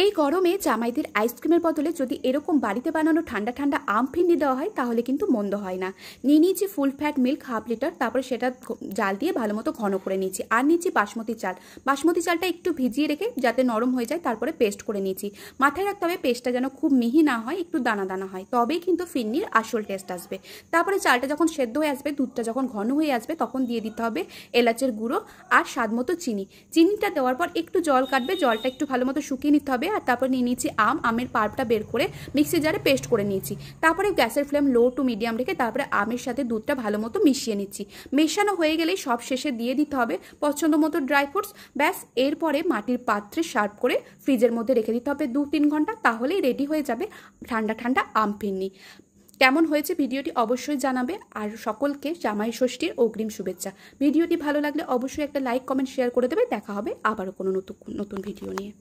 এই গরমে জামাইদের আইসক্রিমের বদলে যদি এরকম বাড়িতে বানানো ঠান্ডা ঠান্ডা আম ফিরনি দেওয়া হয় তাহলে কিন্তু মন্দ হয় না। নিয়ে নিয়েছি ফুল ফ্যাট মিল্ক 1/2 লিটার, তারপরে সেটা জাল দিয়ে ভালো মতো ঘন করে নিয়েছি। আর নিয়েছি বাসমতি চাল। বাসমতি চালটা একটু ভিজিয়ে রেখে যাতে নরম হয়ে যায় তারপরে পেস্ট করে নিয়েছি। মাথায় রাখতে হবে পেস্টটা যেন খুব মিহি না হয়, একটু দানা দানা হয়, তবেই কিন্তু ফিরনির আসল টেস্ট আসবে। তারপরে চালটা যখন সেদ্ধ হয়ে আসবে, দুধটা যখন ঘন হয়ে আসবে, তখন দিয়ে দিতে হবে এলাচের গুঁড়ো আর স্বাদ মতো চিনি। চিনিটা দেওয়ার পর একটু জল কাটবে, জলটা একটু ভালো মতো শুকিয়ে নিতে হবে। আর তারপর নিয়ে নিয়েছি আমের পাল্পটা বের করে মিক্সি জারে পেস্ট করে নিয়েছি। তারপরে গ্যাসের ফ্লেম লো টু মিডিয়াম রেখে তারপরে আমের সাথে দুধটা ভালো মতো মিশিয়ে নিচ্ছি। মেশানো হয়ে গেলেই সব শেষে দিয়ে দিতে হবে পছন্দ মতো ড্রাই ফ্রুটস। ব্যাস, এরপরে মাটির পাত্রে সার্ভ করে ফ্রিজের মধ্যে রেখে দিতে হবে 2-3 ঘন্টা, তাহলেই রেডি হয়ে যাবে ঠান্ডা ঠান্ডা আম ফিরনি। কেমন হয়েছে ভিডিওটি অবশ্যই জানাবে, আর সকলকে জামাই ষষ্ঠীর অগ্রিম শুভেচ্ছা। ভিডিওটি ভালো লাগলে অবশ্যই একটা লাইক, কমেন্ট, শেয়ার করে দেবে। দেখা হবে আবারও কোনো নতুন ভিডিও নিয়ে।